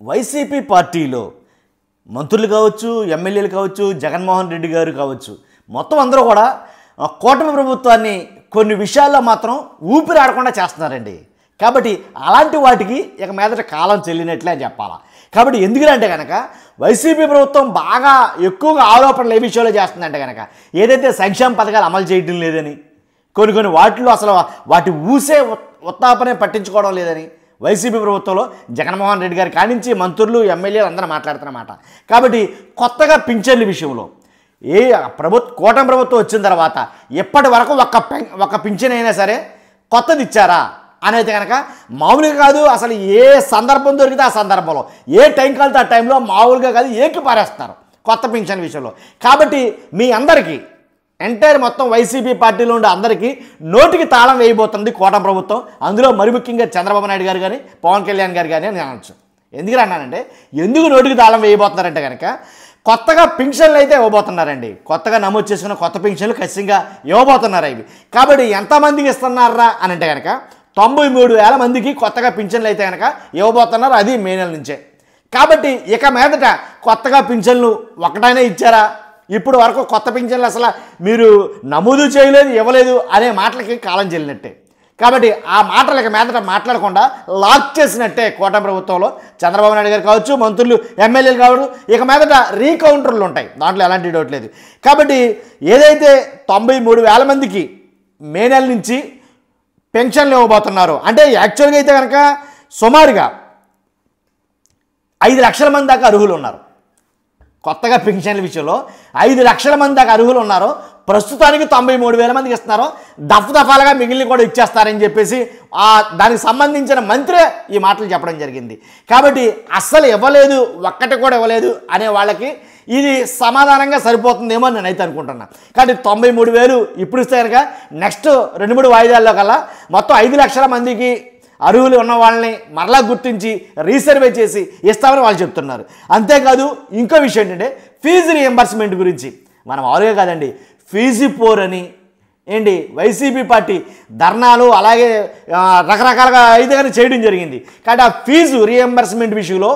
YCP పార్టీలో మంత్రులు కావచ్చు, ఎమ్మెల్యేలు కావచ్చు, జగన్మోహన్ రెడ్డి గారు కావచ్చు, మొత్తం అందరూ కూడా కూటమి ప్రభుత్వాన్ని కొన్ని విషయాల్లో మాత్రం ఊపిరి ఆడకుండా చేస్తున్నారండి. కాబట్టి అలాంటి వాటికి ఇక మీదట కాలం చెల్లినట్లే అని చెప్పాలా. కాబట్టి ఎందుకంటే కనుక వైసీపీ ప్రభుత్వం బాగా ఎక్కువగా ఆరోపణలు ఏ విషయంలో చేస్తుందంటే కనుక ఏదైతే సంక్షేమ పథకాలు అమలు చేయడం లేదని, కొన్ని వాటిలో అసలు వాటి ఊసే ఉత్తాపనే పట్టించుకోవడం లేదని వైసీపీ ప్రభుత్వంలో జగన్మోహన్ రెడ్డి గారి కానించి మంత్రులు, ఎమ్మెల్యేలు అందరూ మాట్లాడుతున్నమాట. కాబట్టి కొత్తగా పింఛన్ల విషయంలో కూటమి ప్రభుత్వం వచ్చిన తర్వాత ఇప్పటి వరకు ఒక్క పింఛన్ అయినా సరే కొత్తది ఇచ్చారా అనేది కనుక మామూలుగా కాదు. అసలు ఏ సందర్భం దొరికితే ఆ సందర్భంలో, ఏ టైం కలితే ఆ టైంలో మామూలుగా కాదు ఏకి పారేస్తారు కొత్త పింఛన్ విషయంలో. కాబట్టి మీ అందరికీ ఎంటైర్ మొత్తం వైసీపీ పార్టీలో ఉండే అందరికీ నోటికి తాళం వేయబోతుంది కూటమి ప్రభుత్వం. అందులో మరి ముఖ్యంగా చంద్రబాబు నాయుడు గారు కానీ, పవన్ కళ్యాణ్ గారు కానీ అని అనొచ్చు. ఎందుకు అన్నానంటే, ఎందుకు నోటికి తాళం వేయబోతున్నారంటే కనుక కొత్తగా పింఛన్లు అయితే ఇవ్వబోతున్నారండి. కొత్తగా నమోదు చేసుకున్న కొత్త పింఛన్లు ఖచ్చితంగా ఇవ్వబోతున్నారు ఇవి. కాబట్టి ఎంతమందికి ఇస్తున్నారా అని అంటే కనుక 93,000 మందికి కొత్తగా పింఛన్లు అయితే కనుక ఇవ్వబోతున్నారు. అది మే నెల నుంచే. కాబట్టి ఇక మీదట కొత్తగా పింఛన్లు ఒకటైనా ఇచ్చారా, ఇప్పుడు వరకు కొత్త పింఛన్లు అసలు మీరు నమోదు చేయలేదు, ఇవ్వలేదు అనే మాటలకి కాలం చెల్లినట్టే. కాబట్టి ఆ మాటలకి మీదట మాట్లాడకుండా లాక్ చేసినట్టే కూటమి ప్రభుత్వంలో చంద్రబాబు నాయుడు గారు కావచ్చు, మంత్రులు, ఎమ్మెల్యేలు కావచ్చు. ఇక మీదట రీకౌంటర్లు ఉంటాయి, దాంట్లో ఎలాంటి డౌట్ లేదు. కాబట్టి ఏదైతే 93,000 మందికి మే నెల నుంచి పెన్షన్లు ఇవ్వబోతున్నారు అంటే యాక్చువల్గా అయితే కనుక సుమారుగా 5 లక్షల మంది దాకా అర్హులు ఉన్నారు. కొత్తగా పెన్షన్ల విషయంలో 5 లక్షల మంది దాకా అర్హులు ఉన్నారు. ప్రస్తుతానికి 93,000 మందికి ఇస్తున్నారు. దఫాలుగా మిగిలిన కూడా ఇచ్చేస్తారని చెప్పేసి దానికి సంబంధించిన మంత్రే ఈ మాటలు చెప్పడం జరిగింది. కాబట్టి అస్సలు ఇవ్వలేదు, ఒక్కటి కూడా ఇవ్వలేదు అనే వాళ్ళకి ఇది సమాధానంగా సరిపోతుందేమో నేనైతే అనుకుంటున్నా. కాబట్టి 93,000 ఇప్పుడు ఇస్తే కనుక నెక్స్ట్ 2-3 వాయిదాల్లో కల్లా మొత్తం 5 లక్షల మందికి అర్హులు ఉన్న వాళ్ళని మరలా గుర్తించి రీసర్వే చేసి ఇస్తామని వాళ్ళు చెప్తున్నారు. అంతేకాదు ఇంకో విషయం ఏంటంటే ఫీజు రియంబర్స్మెంట్ గురించి మనం మామూలుగా కాదండి, ఫీజు పోర్ అని ఏంటి వైసీపీ పార్టీ ధర్నాలు అలాగే రకరకాలుగా అయితే కానీ చేయడం జరిగింది. కాబట్టి ఆ ఫీజు రియంబర్స్మెంట్ విషయంలో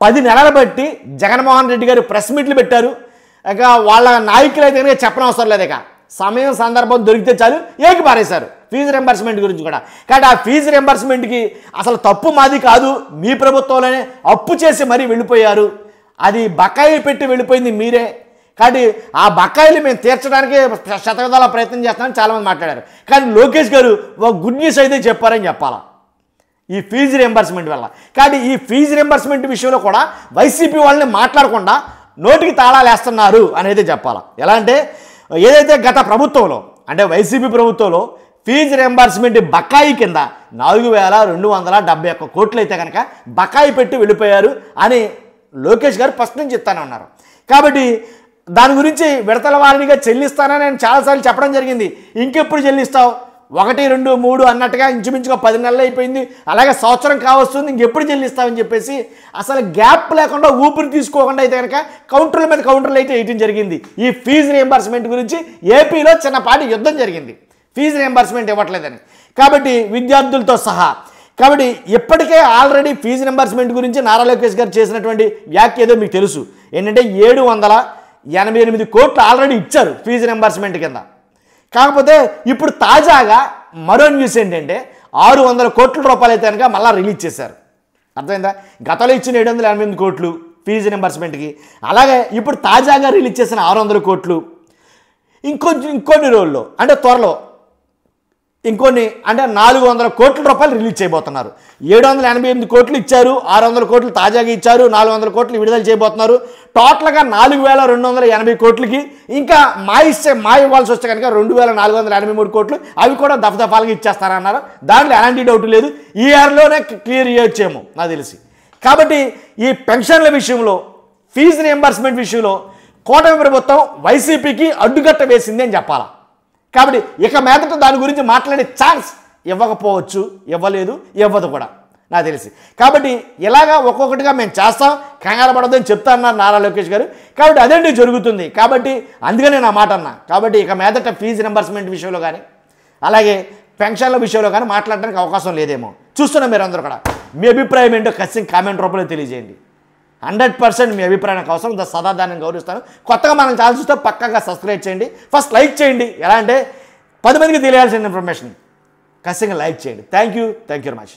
10 నెలలు బట్టి జగన్మోహన్ రెడ్డి గారు ప్రెస్ మీట్లు పెట్టారు. ఇక వాళ్ళ నాయకులు అయితే కనుక చెప్పనవసరం లేదు, ఇక సమయం సందర్భం దొరికితే చాలు ఏకి పారేశారు ఫీజు రింబర్స్మెంట్ గురించి కూడా. కాబట్టి ఆ ఫీజు రింబర్స్మెంట్కి అసలు తప్పు మాది కాదు, మీ ప్రభుత్వంలోనే అప్పు చేసి మరీ వెళ్ళిపోయారు, అది బకాయి పెట్టి వెళ్ళిపోయింది మీరే. కాబట్టి ఆ బకాయిలు మేము తీర్చడానికి శతవిధాల ప్రయత్నం చేస్తామని చాలామంది మాట్లాడారు. కానీ లోకేష్ గారు ఒక గుడ్ న్యూస్ అయితే చెప్పారని చెప్పాలా ఈ ఫీజు రింబర్స్మెంట్ వల్ల. కాబట్టి ఈ ఫీజు రింబర్స్మెంట్ విషయంలో కూడా వైసీపీ వాళ్ళని మాట్లాడకుండా నోటికి తాళాలు వేస్తున్నారు అనేది చెప్పాలా. ఎలా అంటే ఏదైతే గత ప్రభుత్వంలో అంటే వైసీపీ ప్రభుత్వంలో ఫీజు రింబర్స్మెంట్ బకాయి కింద 4,271 కోట్లు అయితే కనుక బకాయి పెట్టి వెళ్ళిపోయారు అని లోకేష్ గారు ఫస్ట్ నుంచి చెప్తానే ఉన్నారు. కాబట్టి దాని గురించి విడతల వారీగా చెల్లిస్తానని నేను చాలాసార్లు చెప్పడం జరిగింది. ఇంకెప్పుడు చెల్లిస్తావు, 1, 2, 3 అన్నట్టుగా ఇంచుమించుగా 10 నెలలు అయిపోయింది, అలాగే సంవత్సరం కావస్తుంది, ఇంకెప్పుడు చెల్లిస్తామని చెప్పేసి అసలు గ్యాప్ లేకుండా ఊపిరి తీసుకోకుండా అయితే కనుక కౌంటర్ల మీద కౌంటర్లు అయితే వేయడం జరిగింది. ఈ ఫీజు రియంబర్స్మెంట్ గురించి ఏపీలో చిన్నపాటి యుద్ధం జరిగింది, ఫీజు రియంబర్స్మెంట్ ఇవ్వట్లేదని. కాబట్టి విద్యార్థులతో సహా కాబట్టి ఇప్పటికే ఆల్రెడీ ఫీజు రింబర్స్మెంట్ గురించి నారా లోకేష్ గారు చేసినటువంటి వ్యాఖ్య ఏదో మీకు తెలుసు. ఏంటంటే 788 కోట్లు ఆల్రెడీ ఇచ్చారు ఫీజు రింబర్స్మెంట్ కింద. కాకపోతే ఇప్పుడు తాజాగా మరో న్యూస్ ఏంటంటే 600 కోట్ల రూపాయలు అయితే కనుక మళ్ళీ రిలీజ్ చేశారు. అర్థమైందా? గతంలో ఇచ్చిన 788 కోట్లు ఫీజు రింబర్స్మెంట్కి, అలాగే ఇప్పుడు తాజాగా రిలీజ్ చేసిన 600 కోట్లు ఇంకొన్ని రోజుల్లో అంటే త్వరలో ఇంకొన్ని అంటే 400 కోట్ల రూపాయలు రిలీజ్ చేయబోతున్నారు. 788 కోట్లు ఇచ్చారు, 600 కోట్లు తాజాగా ఇచ్చారు, 400 కోట్లు విడుదల చేయబోతున్నారు. టోటల్గా 4,280 కోట్లకి ఇంకా మా ఇవ్వాల్సి వస్తే కనుక 2,483 కోట్లు అవి కూడా దఫాలుగా ఇచ్చేస్తారన్నారు. దాంట్లో ఎలాంటి డౌట్ లేదు, ఈ ఇయర్లోనే క్లియర్ చేయొచ్చేమో నాకు తెలిసి. కాబట్టి ఈ పెన్షన్ల విషయంలో ఫీజు రియంబర్స్మెంట్ విషయంలో కూటమి ప్రభుత్వం వైసీపీకి అడ్డుకట్ట వేసింది అని చెప్పాలా. కాబట్టి ఇక మీదట దాని గురించి మాట్లాడే ఛాన్స్ ఇవ్వకపోవచ్చు, ఇవ్వలేదు, ఇవ్వదు కూడా నాకు తెలిసి. కాబట్టి ఇలాగా ఒక్కొక్కటిగా మేము చేస్తాం, కంగారు పడదని చెప్తా అన్నారు నారా లోకేష్ గారు. కాబట్టి అదేంటి జరుగుతుంది. కాబట్టి అందుకనే నా మాట అన్నా. కాబట్టి ఇక మీదట ఫీజు రింబర్స్మెంట్ విషయంలో కానీ అలాగే పెన్షన్ల విషయంలో కానీ మాట్లాడడానికి అవకాశం లేదేమో చూస్తున్నాం. మీరు అందరూ కూడా మీ అభిప్రాయం ఏంటో ఖచ్చితంగా కామెంట్ రూపంలో తెలియజేయండి. 100% మీ అభిప్రాయం నాకు అవసరం. సదా దాన్ని గౌరవిస్తాను. కొత్తగా మనం ఛానల్ చూస్తే పక్కాగా సబ్స్క్రైబ్ చేయండి. ఫస్ట్ లైక్ చేయండి. ఎలా అంటే 10 మందికి తెలియాల్సిన ఇన్ఫర్మేషన్ ఖచ్చితంగా లైక్ చేయండి. Thank you very much.